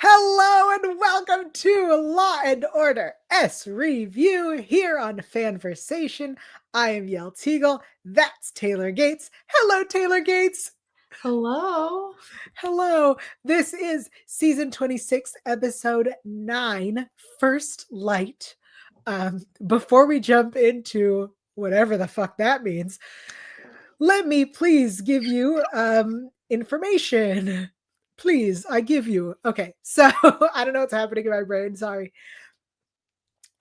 Hello and welcome to Law and Order SVU here on FANVERSATION. I am Yael Tygiel. That's Taylor Gates. Hello, Taylor Gates. Hello. Hello. This is season 26, episode 9, First Light. Before we jump into whatever the fuck that means, let me please give you information. Please, I give you. Okay, so I don't know what's happening in my brain. Sorry.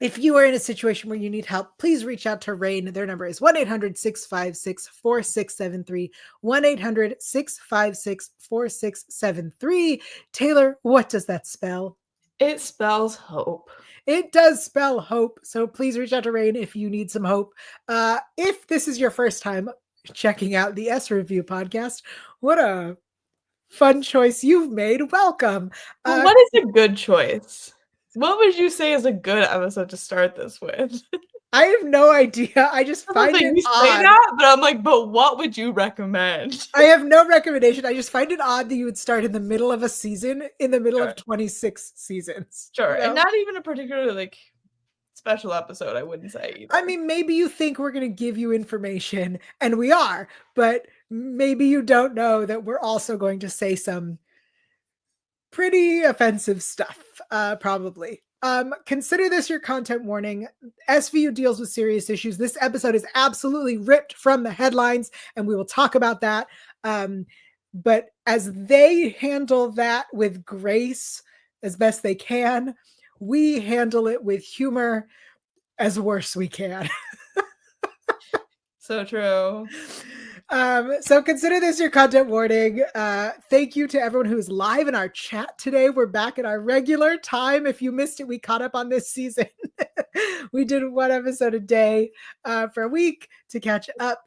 If you are in a situation where you need help, please reach out to RAINN. Their number is 1-800-656-4673. 1-800-656-4673. Taylor, what does that spell? It spells hope. It does spell hope. So please reach out to RAINN if you need some hope. If this is your first time checking out the SVU podcast, what a fun choice you've made. Welcome. What is a good choice? What would you say is a good episode to start this with? I have no idea. I just find it you odd. say that, but I'm like, but what would you recommend? I have no recommendation. I just find it odd that you would start in the middle of a season, in the middle of 26 seasons. Sure, you know? And not even a particularly special episode, I wouldn't say either. I mean, maybe you think we're going to give you information, and we are, but maybe you don't know that we're also going to say some pretty offensive stuff, probably. Consider this your content warning. SVU deals with serious issues. This episode is absolutely ripped from the headlines, and we will talk about that. But as they handle that with grace as best they can, we handle it with humor as worse we can. So true. So consider this your content warning. Thank you to everyone who's live in our chat today. We're back at our regular time. If you missed it, we caught up on this season. We did one episode a day for a week to catch up.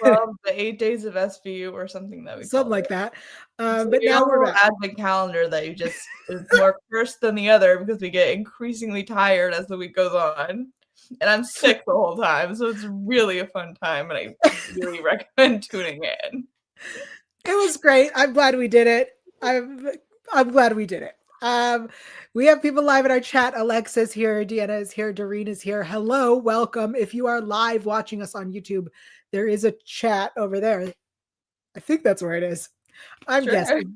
Well, the 8 days of SVU or something that we something like that. So but now we're back. Advent calendar that you just is more cursed than the other because we get increasingly tired as the week goes on. And I'm sick the whole time, so it's really a fun time, and I really recommend tuning in. It was great. I'm glad we did it. I'm glad we did it. We have people live in our chat. Alexa's here, Deanna is here, Doreen is here. Hello, welcome. If you are live watching us on YouTube, there is a chat over there. I think that's where it is. I'm guessing.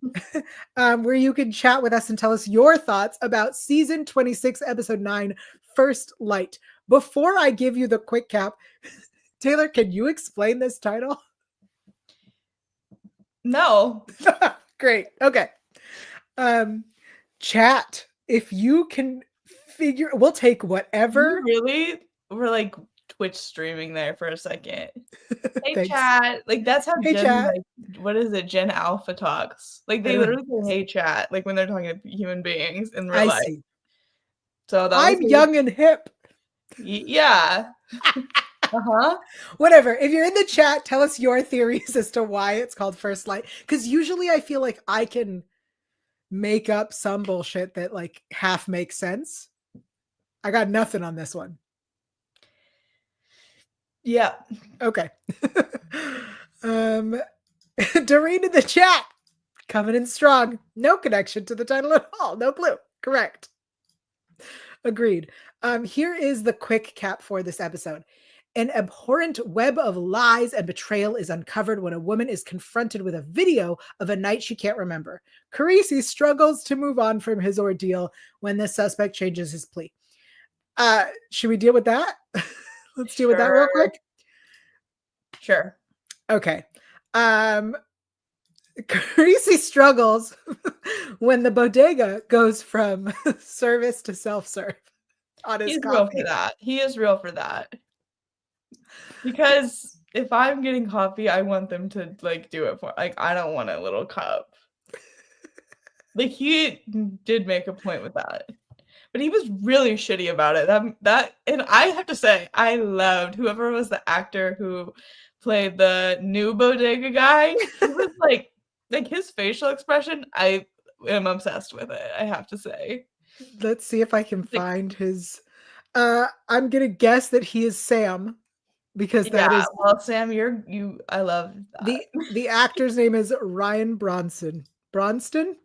Where you can chat with us and tell us your thoughts about season 26, episode 9, First Light. Before I give you the quick cap, Taylor, can you explain this title? No. Great. Okay. Chat, if you can figure, we'll take whatever. Really? We're like Twitch streaming there for a second. Hey, chat. Like, that's how hey, Gen, like, what is it? Gen Alpha talks. Like, they literally say, hey, chat, like when they're talking to human beings in real life. See. So I'm young and hip. Yeah. Whatever. If you're in the chat, tell us your theories as to why it's called First Light. Because usually I feel like I can make up some bullshit that like half makes sense. I got nothing on this one. Yeah. Okay. Doreen in the chat. Coming in strong. No connection to the title at all. No clue. Correct. Agreed. Here is the quick cap for this episode. An abhorrent web of lies and betrayal is uncovered when a woman is confronted with a video of a night she can't remember. Carisi struggles to move on from his ordeal when the suspect changes his plea. Should we deal with that? Let's deal with that real quick. Sure. Okay. Carisi struggles when the bodega goes from service to self-serve on his coffee. Real for that. He is real for that. Because if I'm getting coffee, I want them to like do it for I don't want a little cup. Like he did make a point with that. But he was really shitty about it. That and I have to say, I loved whoever was the actor who played the new bodega guy. He was like his facial expression, I am obsessed with it, I have to say. Let's see if I can find his I'm gonna guess that he is Sam. Because that is well, Sam, I love that. The actor's name is Ryan Bronston. Bronston?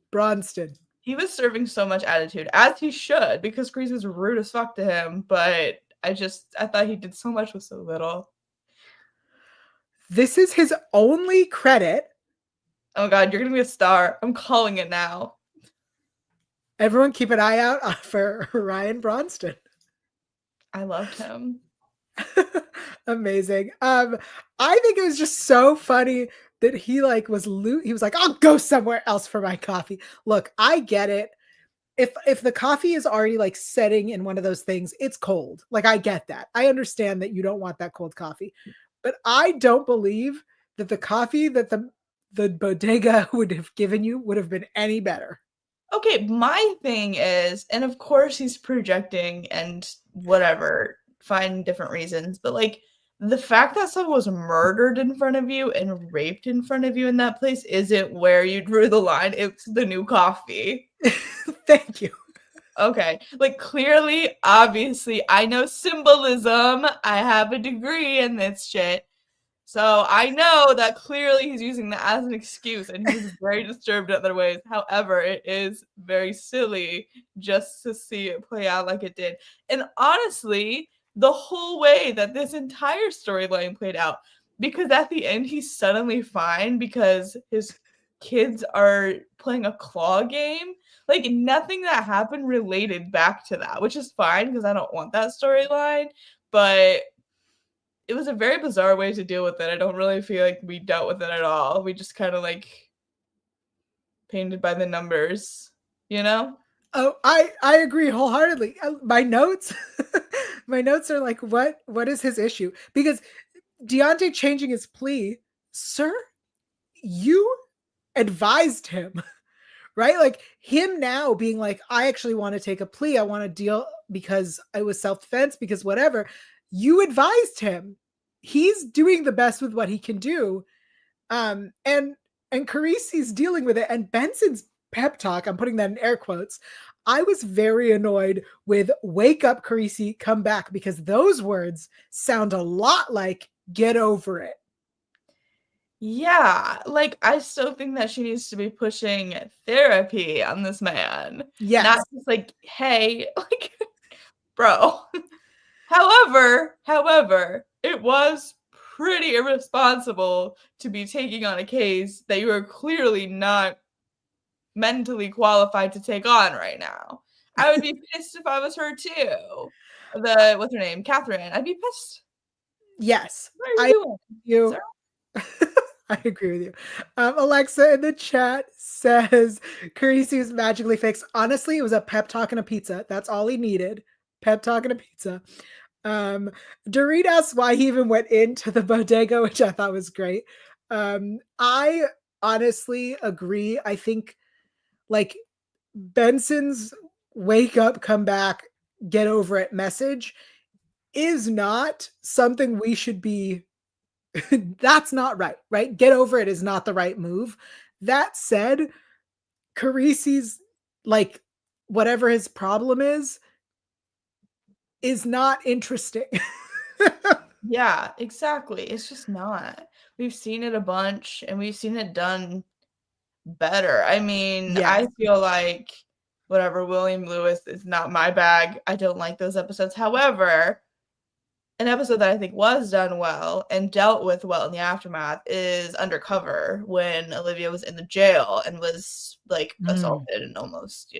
He was serving so much attitude, as he should, because Grease was rude as fuck to him, but I thought he did so much with so little. This is his only credit. Oh god, you're gonna be a star. I'm calling it now. Everyone keep an eye out for Ryan Bronston. I loved him. Amazing. I think it was just so funny that he like he was like, I'll go somewhere else for my coffee. Look, I get it. If the coffee is already like setting in one of those things, it's cold. Like I get that. I understand that you don't want that cold coffee. But I don't believe that the coffee that the bodega would have given you would have been any better. Okay, my thing is, and of course he's projecting and whatever, find different reasons, but like the fact that someone was murdered in front of you and raped in front of you in that place isn't where you drew the line. It's the new coffee. Thank you. Okay, like clearly, obviously, I know symbolism. I have a degree in this shit. So I know that clearly he's using that as an excuse and he's very disturbed in other ways. However, it is very silly just to see it play out like it did. And honestly, the whole way that this entire storyline played out, because at the end he's suddenly fine because his kids are playing a claw game. Like nothing that happened related back to that, which is fine because I don't want that storyline. But it was a very bizarre way to deal with it. I don't really feel like we dealt with it at all. We just kind of like painted by the numbers, you know? Oh, I agree wholeheartedly. My notes, my notes are like, what is his issue? Because Deontay changing his plea, sir, you advised him, right? Like him now being like, I actually want to take a plea. I want to deal because it was self-defense, because whatever. You advised him. He's doing the best with what he can do. And Carisi's dealing with it. And Benson's pep talk, I'm putting that in air quotes. I was very annoyed with wake up, Carisi, come back, because those words sound a lot like get over it. Yeah, like I still think that she needs to be pushing therapy on this man. Yes. Not just like, hey, like, bro. However, it was pretty irresponsible to be taking on a case that you are clearly not mentally qualified to take on right now. I would be pissed if I was her too. What's her name? Catherine. I'd be pissed. Yes. What are you doing? I agree with you. Alexa in the chat says Carisi was magically fixed. Honestly, it was a pep talk and a pizza. That's all he needed. Pep talk and a pizza. Dorit asked why he even went into the bodega, which I thought was great. I honestly agree. I think like Benson's wake up, come back, get over it message is not something we should be. That's not right, right? Get over it is not the right move. That said, Carisi's like whatever his problem is not interesting. Yeah, exactly. It's just not. We've seen it a bunch and we've seen it done better. I mean, Yes. I feel like whatever, William Lewis is not my bag. I don't like those episodes. However, an episode that I think was done well and dealt with well in the aftermath is Undercover, when Olivia was in the jail and was like assaulted and almost,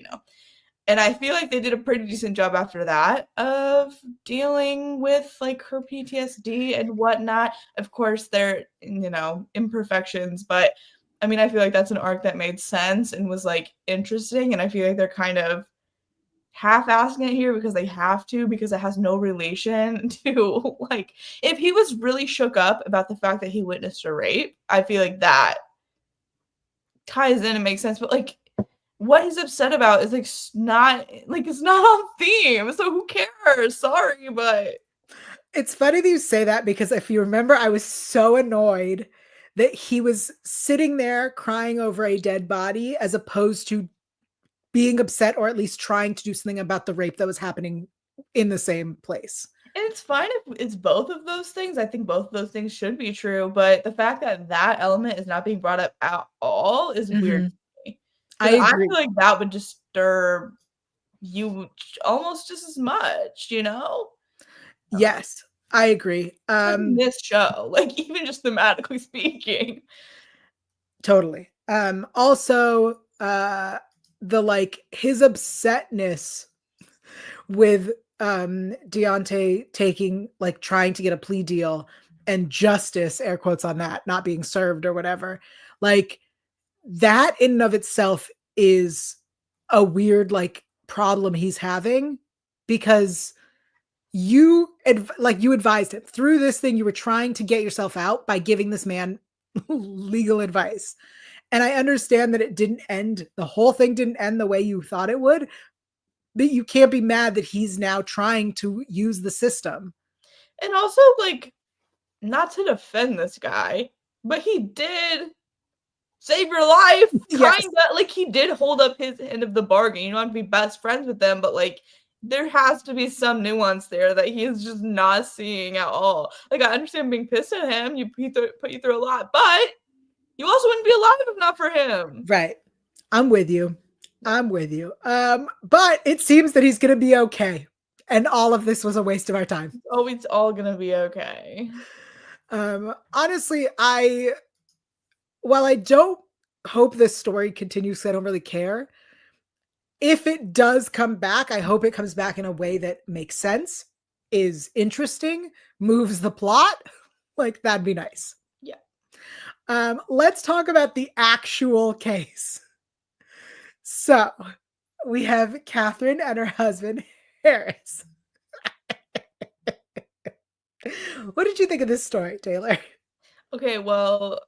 and I feel like they did a pretty decent job after that of dealing with like her PTSD and whatnot. Of course, there, imperfections, but I mean, I feel like that's an arc that made sense and was like interesting. And I feel like they're kind of half-assing it here because they have to, because it has no relation to like, if he was really shook up about the fact that he witnessed a rape, I feel like that ties in and makes sense. But like, what he's upset about is like not like, it's not on theme, so who cares? Sorry, but it's funny that you say that, because if you remember, I was so annoyed that he was sitting there crying over a dead body as opposed to being upset or at least trying to do something about the rape that was happening in the same place. And it's fine if it's both of those things. I think both of those things should be true, but the fact that that element is not being brought up at all is weird to me. I I agree. feel like that would disturb you almost just as much, you know? Yes, I agree. In this show, like even just thematically speaking. Totally. Also, the like his upsetness with Deontay taking like trying to get a plea deal and justice, air quotes on that, not being served or whatever. Like that in and of itself is a weird like problem he's having because you you advised him through this thing. You were trying to get yourself out by giving this man legal advice. And I understand that it didn't end, the whole thing didn't end the way you thought it would, but you can't be mad that he's now trying to use the system. And also, like, not to defend this guy, but he did save your life, Yes. kinda. Like, he did hold up his end of the bargain. You don't have to be best friends with them, but, like, there has to be some nuance there that he is just not seeing at all. Like, I understand being pissed at him, he put you through a lot, but you also wouldn't be alive if not for him. Right. I'm with you. I'm with you. But it seems that he's gonna be okay. And all of this was a waste of our time. Oh, it's all gonna be okay. Honestly, while I don't hope this story continues, 'cause I don't really care. If it does come back, I hope it comes back in a way that makes sense, is interesting, moves the plot. Like that'd be nice. Yeah. Let's talk about the actual case. So we have Catherine and her husband, Harris. What did you think of this story, Taylor? Okay, well,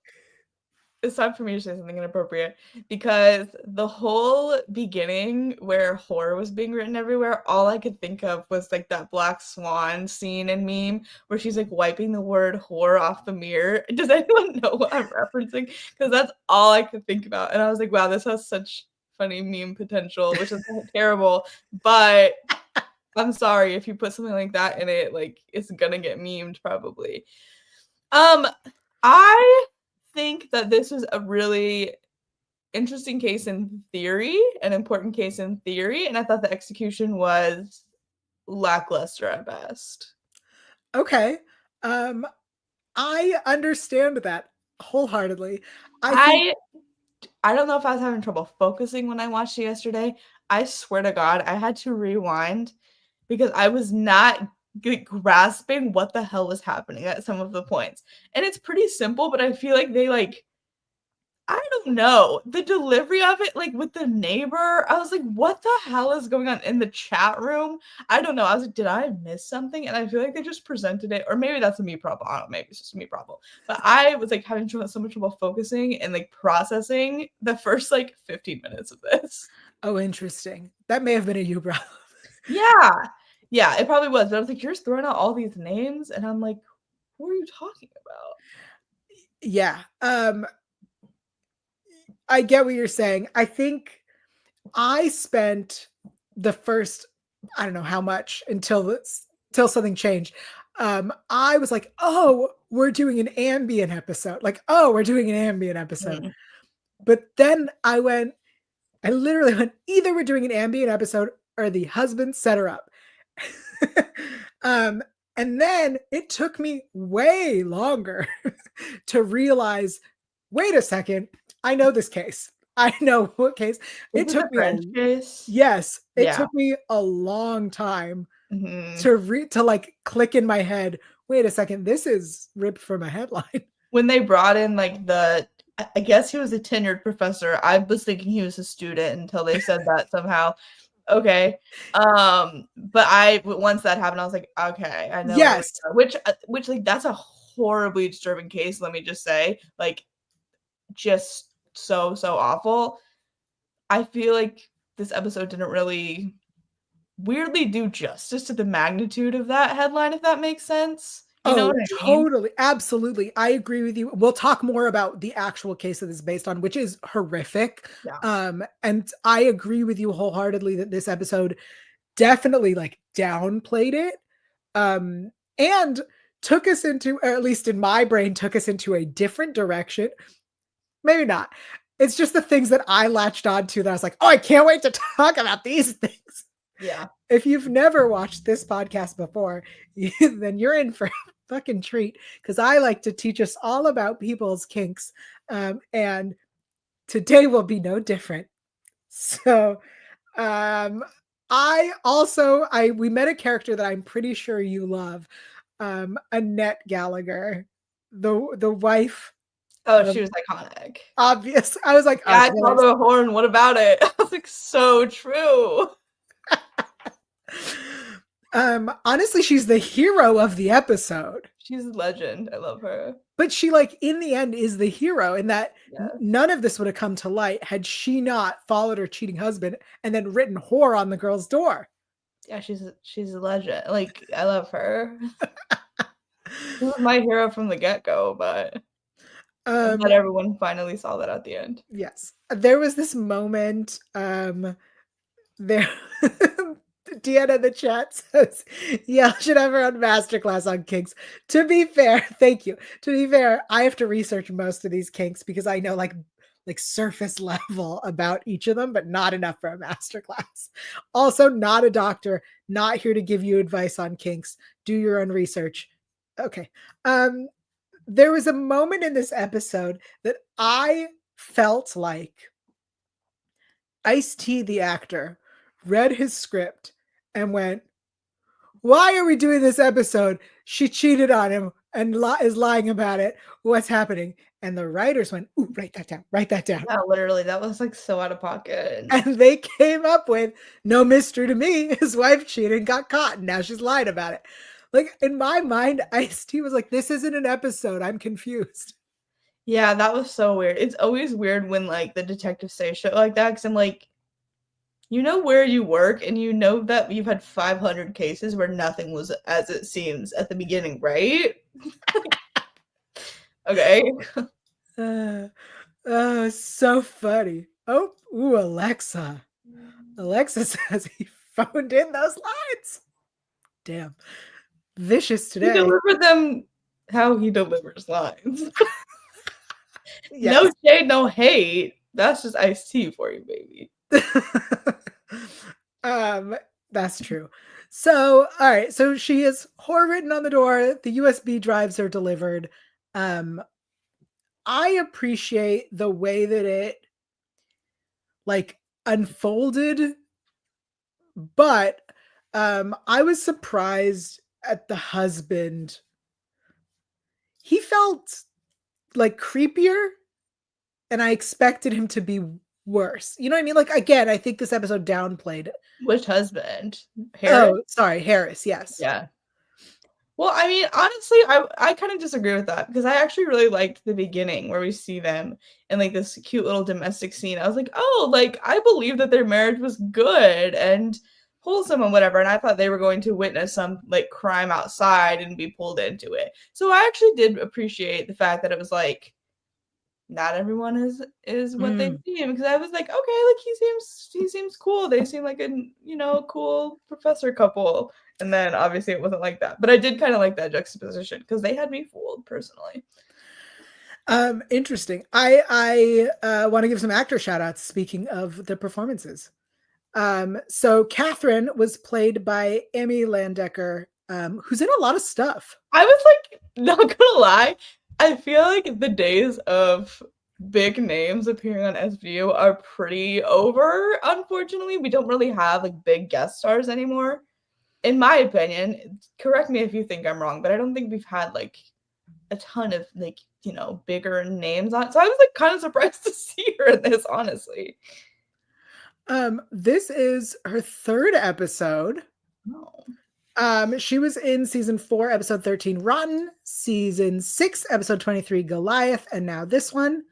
it's time for me to say something inappropriate because the whole beginning where horror was being written everywhere, all I could think of was like that black swan scene and meme where she's like wiping the word whore off the mirror. Does anyone know what I'm referencing? Because that's all I could think about. And I was like, wow, this has such funny meme potential, which is terrible. But I'm sorry if you put something like that in it, like it's gonna get memed probably. I think that this was a really interesting case in theory, an important case in theory, and I thought the execution was lackluster at best. Okay. Um, I understand that wholeheartedly. I think I don't know if I was having trouble focusing when I watched it yesterday. I swear to God, I had to rewind because I was not grasping what the hell was happening at some of the points. And it's pretty simple, but I feel like they I don't know. The delivery of it, like with the neighbor, I was like, what the hell is going on in the chat room? I don't know. I was like, did I miss something? And I feel like they just presented it, or maybe that's a me problem. I don't know. Maybe it's just a me problem. But I was like having so much trouble focusing and like processing the first like 15 minutes of this. oh, interesting. That may have been a you problem. Yeah. Yeah, it probably was. But I was like, you're just throwing out all these names. And I'm like, who are you talking about? Yeah. I get what you're saying. I think I spent the first, I don't know how much till something changed. I was like, oh, we're doing an ambient episode. Like, oh, we're doing an ambient episode. Mm. But then I literally went, either we're doing an ambient episode or the husband set her up. And then it took me way longer to realize, wait a second, I know this case. I know what case. It took me French case. yes, it Yeah. took me a long time Mhm. to like click in my head. Wait a second, this is ripped from a headline. When they brought in like I guess he was a tenured professor. I was thinking he was a student until they said that somehow. Okay. But once that happened, I was like, okay, I know. Yes. Which like that's a horribly disturbing case. Let me just say, like, just so awful. I feel like this episode didn't really weirdly do justice to the magnitude of that headline, if that makes sense. You know Oh, what I mean? totally. Absolutely. I agree with you. We'll talk more about the actual case that this is based on, which is horrific. Yeah. And I agree with you wholeheartedly that this episode definitely like downplayed it. And took us into, or at least in my brain, took us into a different direction. Maybe not. It's just the things that I latched on to that I was like, oh, I can't wait to talk about these things. Yeah. If you've never watched this podcast before, then you're in for a fucking treat, because I like to teach us all about people's kinks. And today will be no different. So we met a character that I'm pretty sure you love, Annette Gallagher, the wife. Oh, she was iconic. Obvious. I was like, yeah, I called her a horn. What about it? I was like, so true. Honestly, she's the hero of the episode. She's a legend. I love her. But she, like, in the end is the hero, in that none of this would have come to light had she not followed her cheating husband and then written whore on the girl's door. Yeah, she's a legend. Like, I love her. She was my hero from the get-go, but I'm glad everyone finally saw that at the end. Yes. There was this moment, there Deanna in the chat says, Yael should have her own masterclass on kinks. To be fair, thank you. To be fair, I have to research most of these kinks because I know like surface level about each of them, but not enough for a masterclass. Also, not a doctor, not here to give you advice on kinks. Do your own research. Okay. There was a moment in this episode that I felt like Ice-T, the actor, read his script and went, why are we doing this episode? She cheated on him and is lying about it. What's happening? And the writers went, ooh, write that down, write that down. Yeah, literally, that was like so out of pocket. And they came up with, no mystery to me, his wife cheated and got caught, and now she's lying about it. Like, in my mind, Ice-T was like, this isn't an episode, I'm confused. Yeah, that was so weird. It's always weird when like the detectives say shit like that, because I'm like, you know where you work and you know that you've had 500 cases where nothing was as it seems at the beginning, right? Okay. So funny. Oh, ooh, Alexa. Alexa says he phoned in those lines. Damn. Vicious today. He delivered them how he delivers lines. Yes. No shade, no hate. That's just Ice-T for you, baby. That's true. So, all right. So she is whore written on the door. The USB drives are delivered. I appreciate the way that it like unfolded, but I was surprised at the husband. He felt like creepier, and I expected him to be worse. You know what I mean? Like, again, I think this episode downplayed. Which husband? Harris? Oh, sorry, Harris. Yes. Yeah. Well, I mean, honestly, I kind of disagree with that, because I actually really liked the beginning where we see them in like this cute little domestic scene. I was like, oh, like I believe that their marriage was good and wholesome and whatever, and I thought they were going to witness some like crime outside and be pulled into it. So I actually did appreciate the fact that it was like not everyone is what they seem, because I was like, okay, like he seems cool. They seem like a cool professor couple. And then obviously it wasn't like that. But I did kind of like that juxtaposition because they had me fooled personally. Interesting. I want to give some actor shout outs speaking of the performances. So Catherine was played by Emmy Landecker, who's in a lot of stuff. I was like, not gonna lie, I feel like the days of big names appearing on SVU are pretty over, unfortunately. We don't really have like big guest stars anymore. In my opinion, correct me if you think I'm wrong, but I don't think we've had like a ton of like, bigger names on. So I was like kind of surprised to see her in this, honestly. This is her third episode. Oh. She was in season 4, episode 13, Rotten, season 6, episode 23, Goliath, and now this one.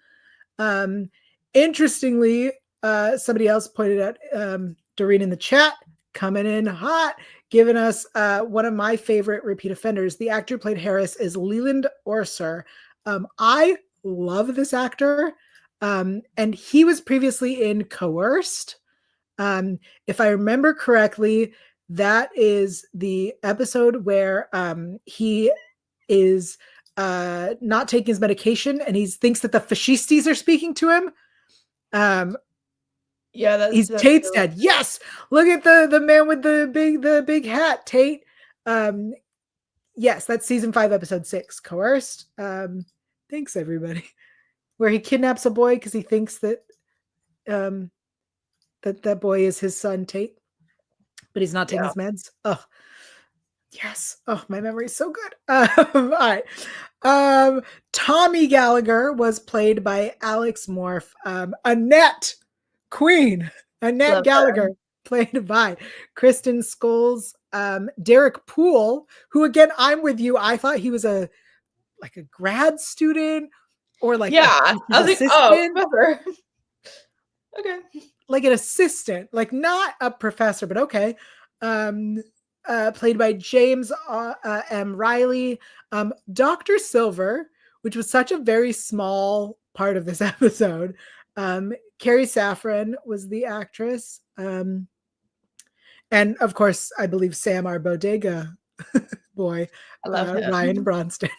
Interestingly, somebody else pointed out, Doreen in the chat, coming in hot, giving us one of my favorite repeat offenders. The actor who played Harris is Leland Orser. I love this actor, and he was previously in Coerced. If I remember correctly, that is the episode where he is not taking his medication and he thinks that the fascistes are speaking to him. Yeah, that's Tate's really dead. Yes, look at the man with the big hat, Tate. Yes, that's season 5, episode 6, Coerced. Thanks everybody. Where he kidnaps a boy because he thinks that that boy is his son Tate, but he's not taking his meds. Oh, yes. Oh, my memory is so good. All right. Tommy Gallagher was played by Alex Morph. Annette Queen. Annette Love Gallagher her. played by Kristen Scholes. Derek Poole, who again, I'm with you. I thought he was a grad student or like Yeah, I was like, oh, professor. Okay. Like an assistant, like not a professor, but okay. Played by James M. Riley. Dr. Silver, which was such a very small part of this episode. Carrie Saffron was the actress. And of course, I believe Sam, our bodega boy, I love him. Ryan Bronston.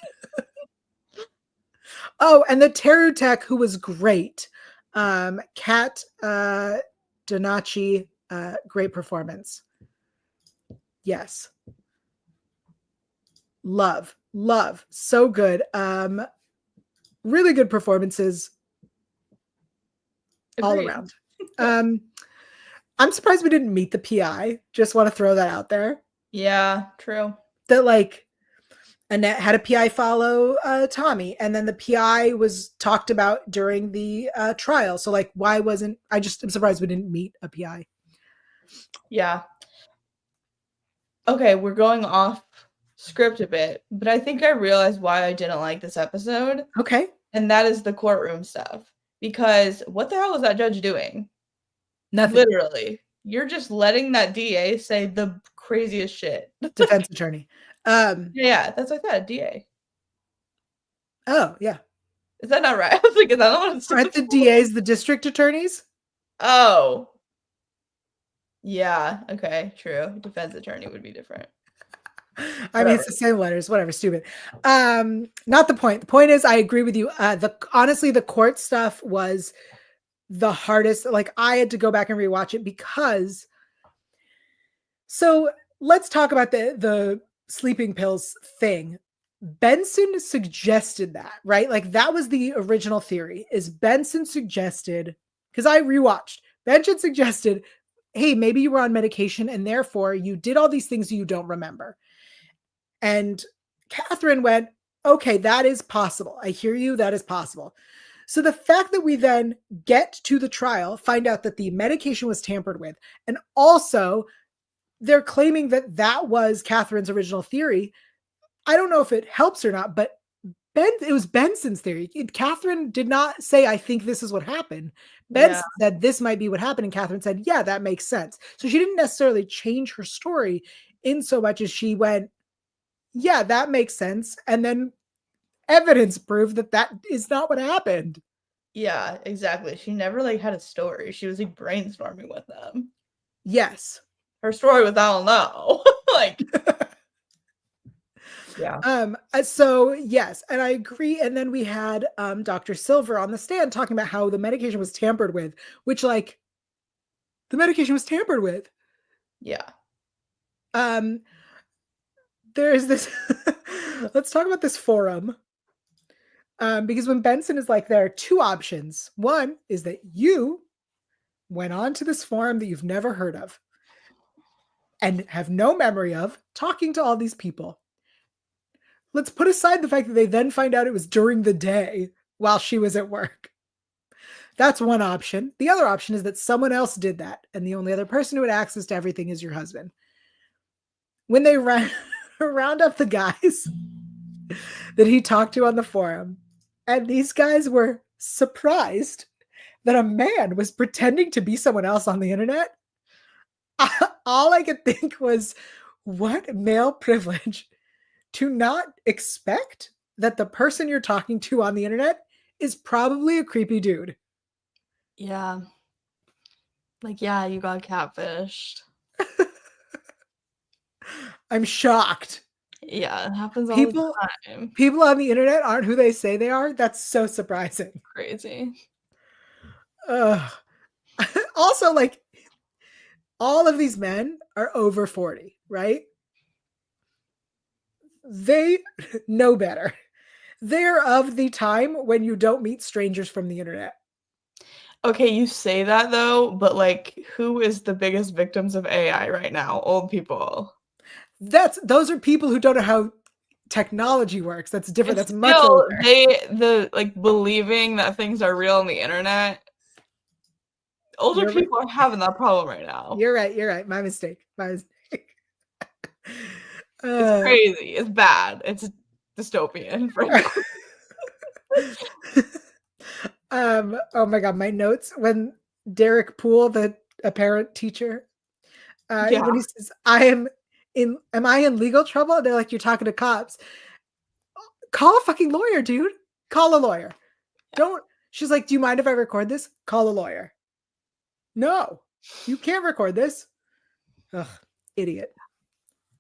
Oh, and the Teru Tech, who was great. Kat Donachi, great performance. Yes. Love. So good. Really good performances. Agreed. All around. I'm surprised we didn't meet the PI. Just want to throw that out there. Yeah, true. That like Annette had a PI follow Tommy, and then the PI was talked about during the trial. So like, why wasn't I'm surprised we didn't meet a PI. Yeah. Okay, we're going off script a bit, but I think I realized why I didn't like this episode. Okay. And that is the courtroom stuff. Because what the hell is that judge doing? Nothing. Literally. You're just letting that DA say the craziest shit. Defense attorney. Yeah, that's what I said, DA. Oh, yeah. Is that not right? I was like, is that not what it's Aren't the DAs the district attorneys? Oh. Yeah, okay, true. Defense attorney would be different. I mean, it's the same letters, whatever, stupid. Not the point. The point is, I agree with you. Honestly, the court stuff was the hardest. Like, I had to go back and rewatch it because. So let's talk about the sleeping pills thing. Benson suggested that, right? Like, that was the original theory. Is Benson suggested, because I rewatched. Benson suggested, hey, maybe you were on medication and therefore you did all these things you don't remember. And Catherine went, okay, that is possible. I hear you. That is possible. So the fact that we then get to the trial, find out that the medication was tampered with, and also they're claiming that that was Catherine's original theory. I don't know if it helps or not, but it was Benson's theory. Catherine did not say, I think this is what happened. Benson said this might be what happened. And Catherine said, yeah, that makes sense. So she didn't necessarily change her story in so much as she went, yeah, that makes sense. And then evidence proved that that is not what happened. Yeah, exactly. She never like had a story. She was like brainstorming with them. Yes. Her story was, I don't know. Like, yeah. So yes, and I agree. And then we had Dr. Silver on the stand talking about how the medication was tampered with, which like the medication was tampered with. Yeah. There's this let's talk about this forum. Because when Benson is like, there are two options. One is that you went on to this forum that you've never heard of and have no memory of, talking to all these people. Let's put aside the fact that they then find out it was during the day while she was at work. That's one option. The other option is that someone else did that, and the only other person who had access to everything is your husband. When they round up the guys that he talked to on the forum, and these guys were surprised that a man was pretending to be someone else on the internet, all I could think was, what male privilege to not expect that the person you're talking to on the internet is probably a creepy dude. Yeah. Like, yeah, you got catfished. I'm shocked. Yeah, it happens all the time. People on the internet aren't who they say they are. That's so surprising. Crazy. Also, like, all of these men are over 40, right? They know better. They're of the time when you don't meet strangers from the internet. Okay, you say that though, but like, who is the biggest victims of AI right now? Old people. Those are people who don't know how technology works. That's different. It's That's much still older. the like believing that things are real on the internet. Older You're right. people are having that problem right now. You're right. You're right. My mistake. My mistake. It's Uh, crazy. It's bad. It's dystopian, frankly. oh my god, my notes when Derek Poole, the apparent teacher, Yeah. when he says, am I in legal trouble? They're like, you're talking to cops. Call a fucking lawyer, dude. Call a lawyer. Don't. She's like, do you mind if I record this? Call a lawyer. No, you can't record this. Ugh, idiot.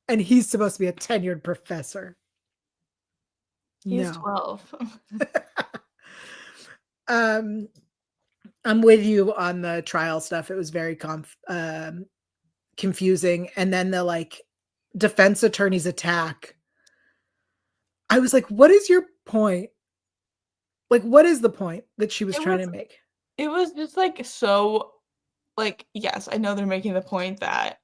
And he's supposed to be a tenured professor. He's No. 12. I'm with you on the trial stuff. It was very confusing. And then the like defense attorney's attack. I was like, what is your point? Like, what is the point that she was trying to make? It was just like so like, yes, I know they're making the point that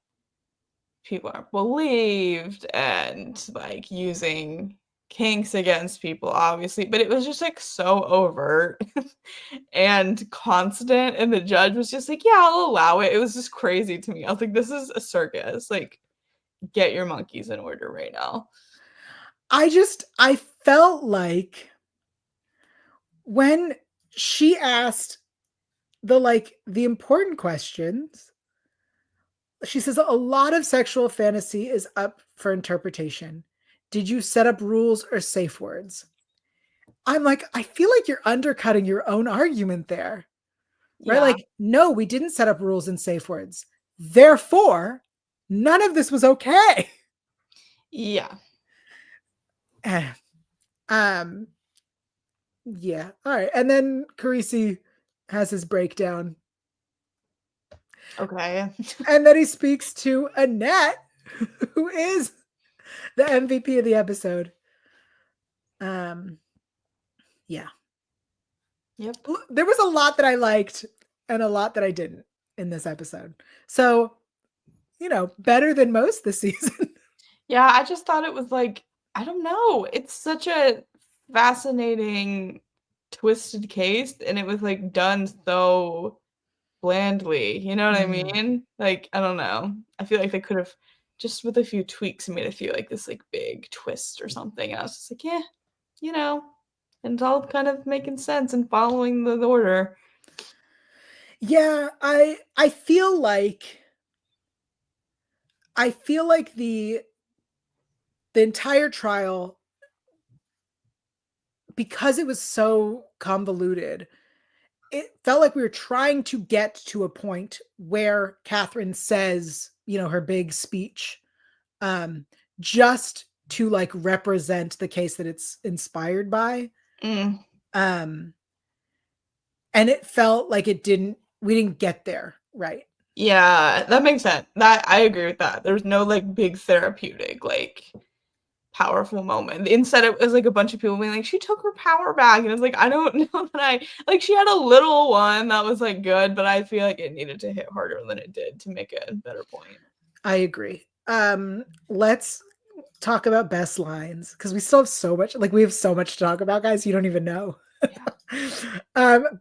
people aren't believed and like using kinks against people, obviously, but it was just like so overt and constant. And the judge was just like, yeah, I'll allow it. It was just crazy to me. I was like, this is a circus. Like, get your monkeys in order right now. I felt like when she asked the important questions, she says a lot of sexual fantasy is up for interpretation. Did you set up rules or safe words? I'm like, I feel like you're undercutting your own argument there, right? Yeah. Like, no, we didn't set up rules and safe words. Therefore, none of this was okay. Yeah. Yeah. All right. And then Carisi has his breakdown. Okay. And then he speaks to Annette, who is the MVP of the episode. Yeah. Yep. There was a lot that I liked and a lot that I didn't in this episode. So, better than most this season. Yeah, I just thought it was like, I don't know. It's such a fascinating, twisted case, and it was like done so blandly. You know what I mean? Like, I don't know. I feel like they could have just with a few tweaks made it feel like this like big twist or something. And I was just like, yeah, and it's all kind of making sense and following the order. Yeah, I feel like the entire trial, because it was so convoluted, it felt like we were trying to get to a point where Catherine says, her big speech, just to like represent the case that it's inspired by. Mm. And it felt like we didn't get there. Right. Yeah, that makes sense. That I agree with that. There's no like big therapeutic, like powerful moment. Instead, it was like a bunch of people being like, she took her power back. And it's like, I don't know that I like she had a little one that was like good, but I feel like it needed to hit harder than it did to make a better point. I agree. Let's talk about best lines because we still have so much, like we have so much to talk about, guys. You don't even know.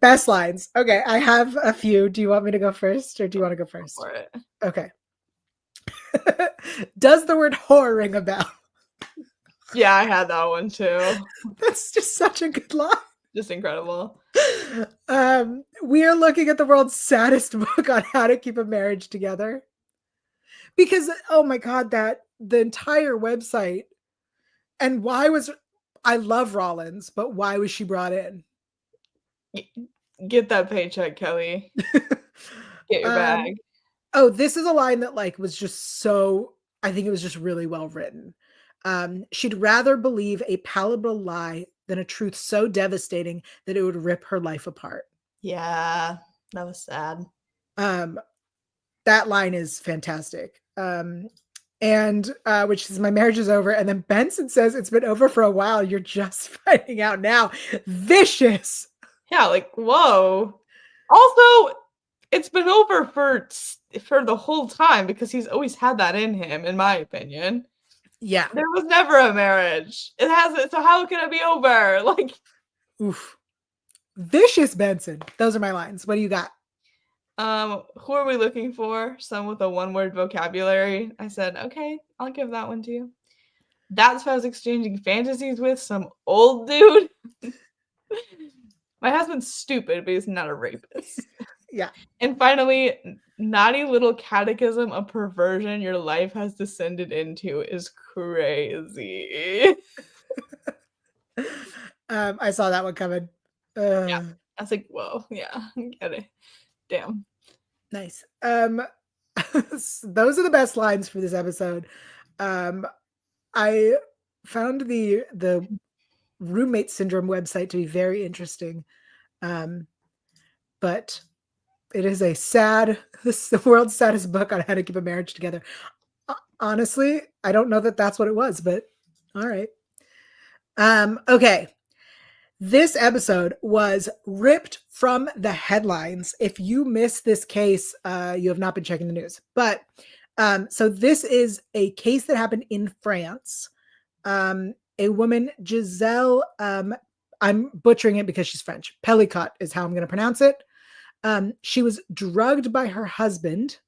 Best lines. Okay, I have a few. Do you want me to go first or do you want to go first? For it. Okay. Does the word whore ring a bell? Yeah, I had that one too. That's just such a good line. Just incredible. We are looking at the world's saddest book on how to keep a marriage together. Because, oh my God, the entire website, and I love Rollins, but why was she brought in? Get that paycheck, Kelly. Get your bag. Oh, this is a line that like was just so, I think it was just really well written. She'd rather believe a palatable lie than a truth so devastating that it would rip her life apart. Yeah. That was sad. That line is fantastic. And which is, my marriage is over. And then Benson says, it's been over for a while. You're just finding out now. Vicious. Yeah, like, whoa. Also, it's been over for the whole time because he's always had that in him, in my opinion. Yeah. There was never a marriage. It hasn't. So how can it be over? Like, oof. Vicious Benson. Those are my lines. What do you got? Who are we looking for? Someone with a one-word vocabulary. I said, okay, I'll give that one to you. That's who I was exchanging fantasies with, some old dude. My husband's stupid, but he's not a rapist. Yeah. And finally, naughty little catechism of perversion your life has descended into is crazy. I saw that one coming. Yeah. I was like, whoa, yeah, get it. Damn. Nice. Those are the best lines for this episode. I found the roommate syndrome website to be very interesting. But it is this is the world's saddest book on how to keep a marriage together. Honestly, I don't know that that's what it was, but all right. Okay. This episode was ripped from the headlines. If you missed this case, you have not been checking the news. But so this is a case that happened in France. A woman, Giselle, I'm butchering it because she's French. Pellicot is how I'm going to pronounce it. She was drugged by her husband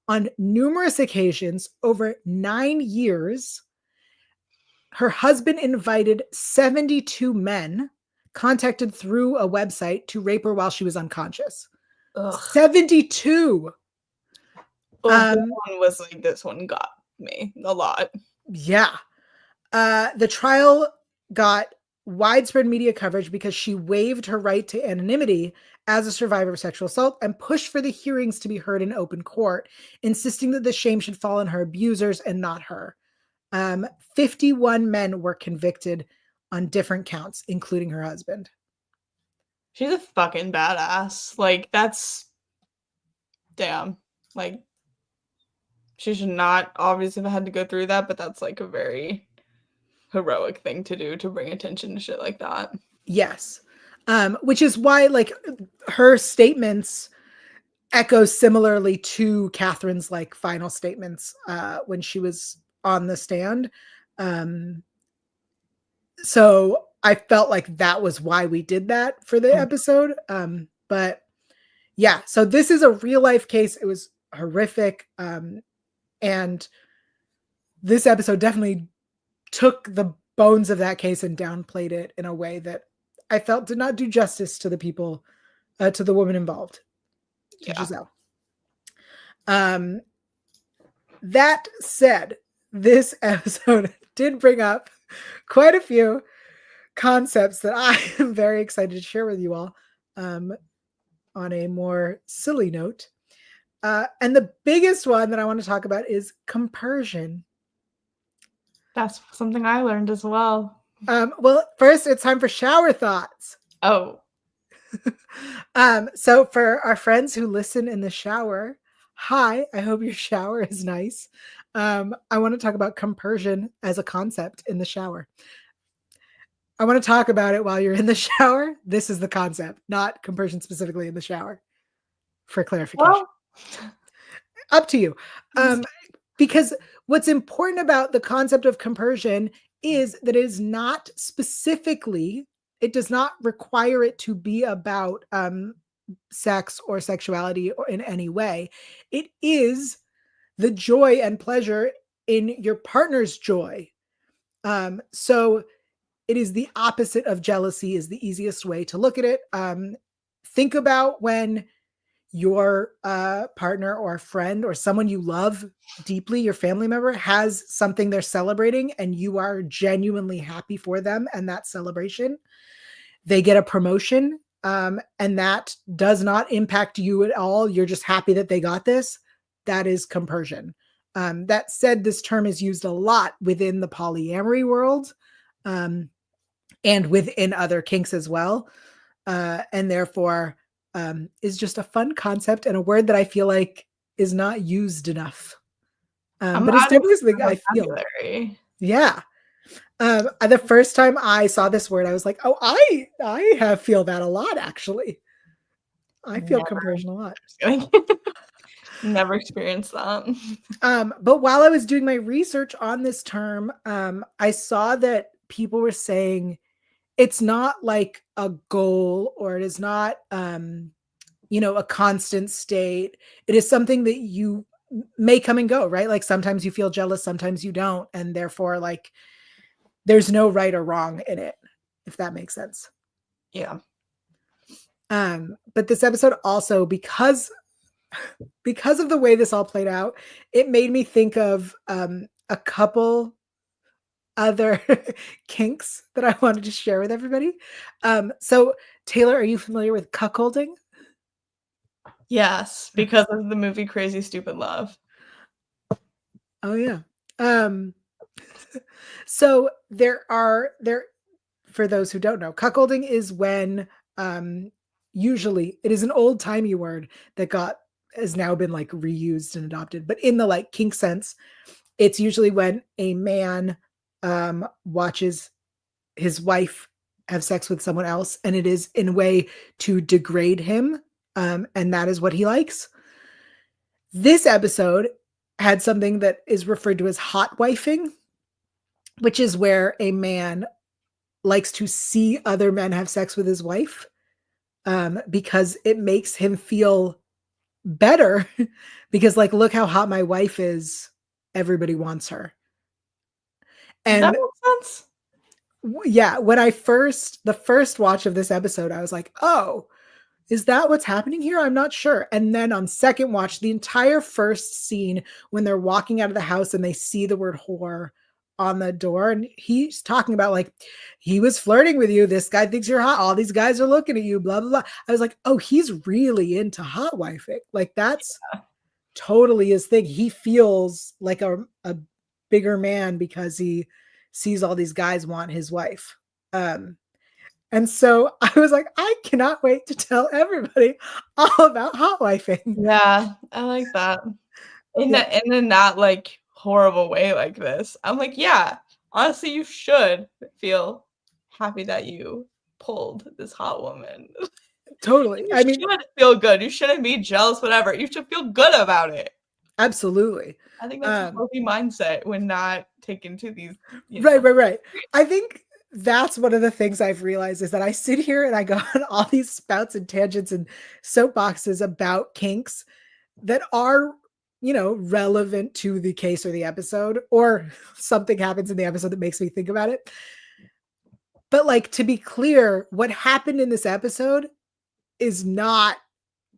on numerous occasions over 9 years. Her husband invited 72 men contacted through a website to rape her while she was unconscious. Ugh. 72. Well, this one was like, this one got me a lot. Yeah. The trial got widespread media coverage because she waived her right to anonymity as a survivor of sexual assault and pushed for the hearings to be heard in open court, insisting that the shame should fall on her abusers and not her. 51 men were convicted on different counts, including her husband. She's a fucking badass. Like, that's damn. Like, she should not obviously have had to go through that, but that's like a very heroic thing to do, to bring attention to shit like that. Yes. Which is why, like, her statements echo similarly to Catherine's like final statements when she was on the stand. So I felt like that was why we did that for the episode. But yeah, so this is a real life case. It was horrific. And this episode definitely took the bones of that case and downplayed it in a way that I felt did not do justice to the people, to the woman involved, to Giselle. That said, this episode did bring up quite a few concepts that I am very excited to share with you all on a more silly note. And the biggest one that I want to talk about is compersion. That's something I learned as well. Well, first it's time for shower thoughts. Oh. So for our friends who listen in the shower, hi, I hope your shower is nice. I want to talk about compersion as a concept in the shower. I want to talk about it while you're in the shower. This is the concept, not compersion specifically in the shower, for clarification. Well, up to you. Because what's important about the concept of compersion is that it is not specifically, it does not require it to be about sex or sexuality or in any way. It is the joy and pleasure in your partner's joy. So it is the opposite of jealousy is the easiest way to look at it. Think about when your partner or friend or someone you love deeply, your family member, has something they're celebrating and you are genuinely happy for them and that celebration. They get a promotion and that does not impact you at all. You're just happy that they got this. That is compersion. That said, this term is used a lot within the polyamory world and within other kinks as well. And therefore, is just a fun concept and a word that I feel like is not used enough. But it's definitely something I feel. Yeah. The first time I saw this word, I was like, oh, I feel that a lot, actually. I feel compersion a lot. Never experienced that. But while I was doing my research on this term, I saw that people were saying it's not like a goal, or it is not, a constant state. It is something that you may come and go, right? Like sometimes you feel jealous, sometimes you don't. And therefore, like, there's no right or wrong in it, if that makes sense. Yeah. But this episode also, because of the way this all played out, it made me think of a couple other kinks that I wanted to share with everybody. So Taylor, are you familiar with cuckolding? Yes, because of the movie Crazy Stupid Love. Oh yeah. So there, for those who don't know, cuckolding is when usually it is an old-timey word that has now been like reused and adopted, but in the like kink sense, it's usually when a man watches his wife have sex with someone else, and it is in a way to degrade him, and that is what he likes. This episode had something that is referred to as hot wifing, which is where a man likes to see other men have sex with his wife, because it makes him feel better because, like, look how hot my wife is. Everybody wants her. And that makes sense. Yeah, when the first watch of this episode, I was like, oh, is that what's happening here? I'm not sure. And then on second watch, the entire first scene when they're walking out of the house and they see the word whore on the door, and he's talking about like, he was flirting with you. This guy thinks you're hot. All these guys are looking at you, blah, blah, blah. I was like, oh, he's really into hot wifing. Like that's totally his thing. He feels like a bigger man because he sees all these guys want his wife. And so I was like, I cannot wait to tell everybody all about hot wifing. Yeah, I like that. And in that like horrible way like this. I'm like, yeah, honestly, you should feel happy that you pulled this hot woman. Totally. You should feel good. You shouldn't be jealous, whatever. You should feel good about it. Absolutely. I think that's a healthy mindset when not taken to these. Right. I think that's one of the things I've realized is that I sit here and I go on all these spouts and tangents and soapboxes about kinks that are, relevant to the case or the episode, or something happens in the episode that makes me think about it. But like, to be clear, what happened in this episode is not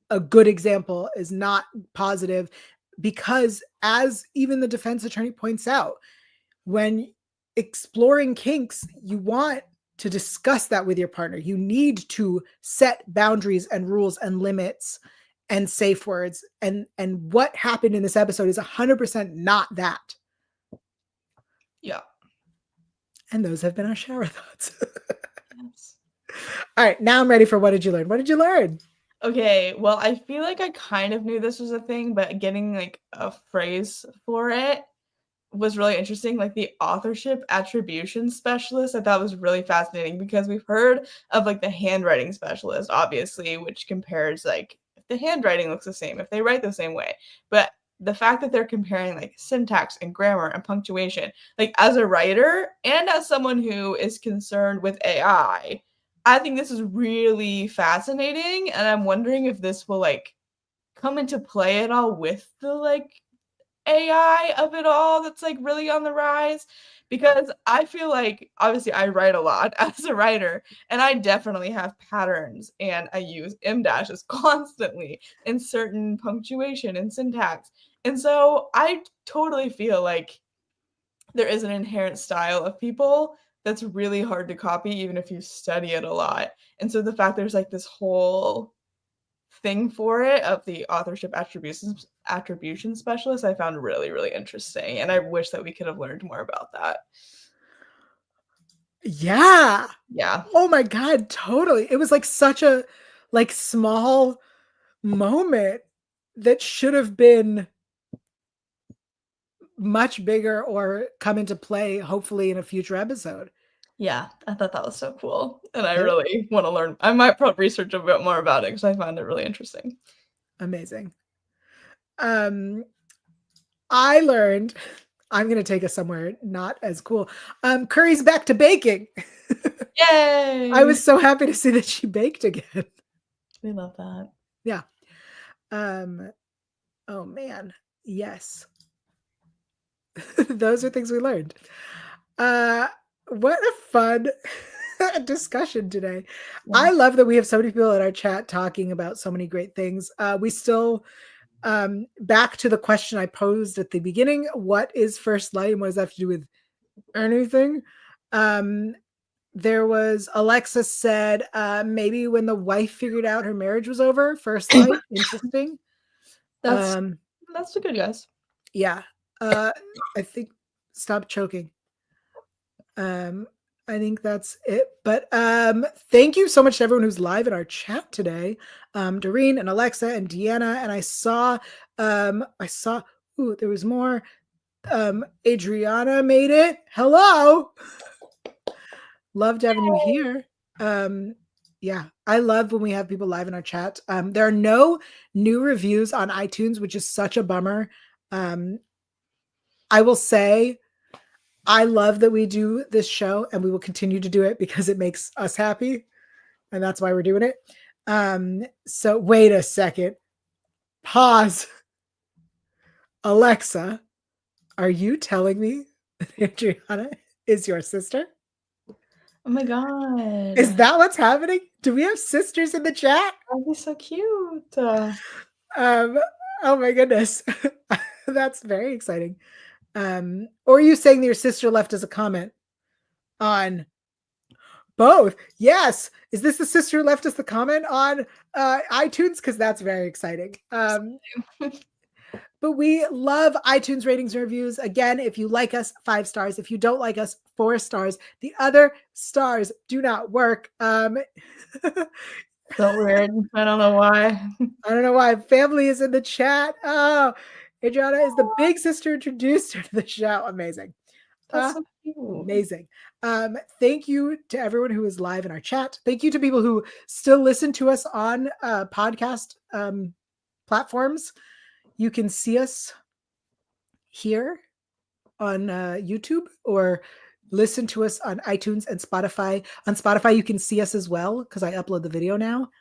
a good example, is not positive, because as even the defense attorney points out, when exploring kinks, you want to discuss that with your partner. You need to set boundaries and rules and limits and safe words. And what happened in this episode is 100% not that. Yeah. And those have been our shower thoughts. Yes. All right, now I'm ready for what did you learn? What did you learn? Okay, well, I feel like I kind of knew this was a thing, but getting like a phrase for it was really interesting. Like the authorship attribution specialist, I thought was really fascinating because we've heard of like the handwriting specialist, obviously, which compares like if the handwriting looks the same, if they write the same way. But the fact that they're comparing like syntax and grammar and punctuation, like as a writer and as someone who is concerned with AI, I think this is really fascinating. And I'm wondering if this will like come into play at all with the like AI of it all that's like really on the rise, because I feel like obviously I write a lot as a writer and I definitely have patterns and I use M-dashes constantly in certain punctuation and syntax. And so I totally feel like there is an inherent style of people that's really hard to copy even if you study it a lot. And so the fact there's like this whole thing for it of the authorship attribution specialist, I found really, really interesting. And I wish that we could have learned more about that. Yeah. Yeah. Oh my God, totally. It was like such a like small moment that should have been much bigger or come into play, hopefully in a future episode. Yeah, I thought that was so cool, and I Yep. really want to learn. I might probably research a bit more about it because I found it really interesting. Amazing. I learned, I'm going to take us somewhere not as cool. Curry's back to baking. Yay! I was so happy to see that she baked again. We love that. Yeah. Oh man. Yes. Those are things we learned. What a fun discussion today. Yeah. I love that we have so many people in our chat talking about so many great things. We still back to the question I posed at the beginning, what is first light and what does that have to do with anything? There was Alexa said maybe when the wife figured out her marriage was over, first light. Interesting. That's a good guess. Yeah. I think stop choking. I think that's it. But thank you so much to everyone who's live in our chat today. Doreen and Alexa and Deanna. And I saw ooh, there was more. Adriana made it. Hello. Loved having you here. Yeah, I love when we have people live in our chat. There are no new reviews on iTunes, which is such a bummer. I will say I love that we do this show and we will continue to do it because it makes us happy. And that's why we're doing it. So wait a second. Pause. Alexa, are you telling me that Adriana is your sister? Oh my god. Is that what's happening? Do we have sisters in the chat? That'd be so cute. Oh my goodness. That's very exciting. Or are you saying that your sister left us a comment on both? Yes. Is this the sister who left us the comment on iTunes? Because that's very exciting. But we love iTunes ratings and reviews. Again, if you like us, 5 stars. If you don't like us, 4 stars. The other stars do not work. So weird. I don't know why. I don't know why. Family is in the chat. Oh, Adriana is the big sister introduced her to the show. Amazing. That's so cute. Amazing. Thank you to everyone who is live in our chat. Thank you to people who still listen to us on podcast platforms. You can see us here on YouTube or listen to us on iTunes and Spotify. On Spotify, you can see us as well because I upload the video now.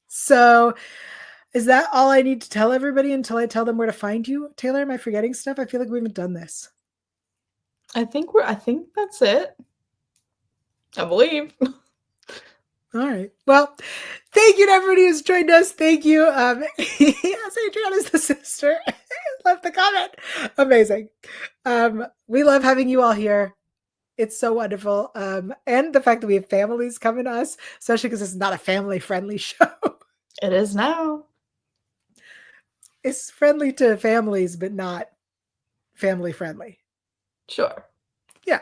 So is that all I need to tell everybody until I tell them where to find you? Taylor, am I forgetting stuff? I feel like we haven't done this. I think that's it. I believe. All right. Well, thank you to everybody who's joined us. Thank you. Yes, Adriana's the sister. Left the comment. Amazing. We love having you all here. It's so wonderful. And the fact that we have families coming to us, especially because it's not a family-friendly show. It is now. It's friendly to families, but not family-friendly. Sure. Yeah.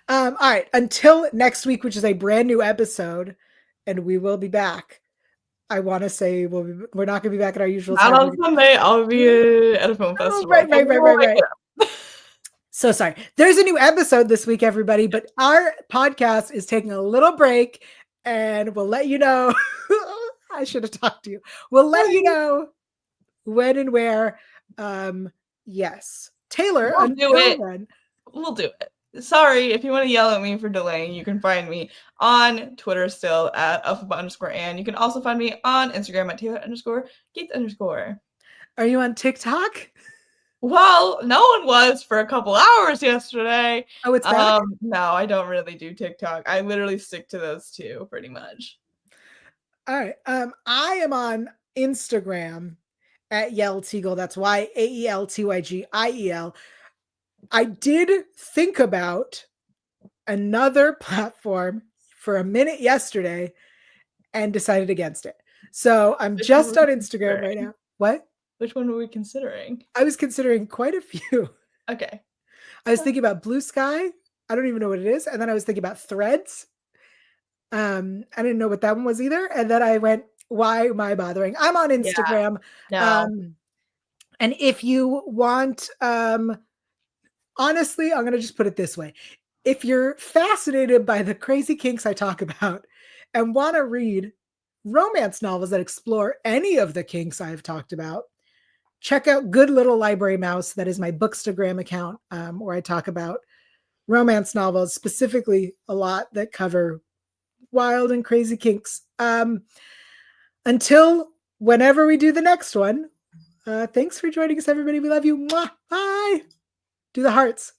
All right. Until next week, which is a brand new episode, and we will be back. I want to say we're not going to be back at our usual time. Not on Sunday. I'll be at a film festival. Right. So sorry. There's a new episode this week, everybody, but our podcast is taking a little break, and we'll let you know. I should have talked to you. We'll let you know when and where. Yes. Taylor, We'll do it. Sorry, if you want to yell at me for delaying, you can find me on Twitter still at @alphabet_and. You can also find me on Instagram at Taylor_Gates_. Are you on TikTok? Well, no one was for a couple hours yesterday. Oh, it's back? No, I don't really do TikTok. I literally stick to those two pretty much. All right. I am on Instagram at Yael Tygiel. That's YAELTYGIEL. I did think about another platform for a minute yesterday and decided against it. So I'm just on Instagram right now. What? Which one were we considering? I was considering quite a few. Okay. I was thinking about Blue Sky. I don't even know what it is. And then I was thinking about Threads. I didn't know what that one was either. And then I went, why am I bothering? I'm on Yeah. Instagram. No. And if you want, honestly, I'm going to just put it this way. If you're fascinated by the crazy kinks I talk about and want to read romance novels that explore any of the kinks I've talked about, check out Good Little Library Mouse. That is my Bookstagram account, where I talk about romance novels, specifically a lot that cover wild and crazy kinks. Until whenever we do the next one, thanks for joining us, everybody. We love you. Mwah. Bye. Do the hearts.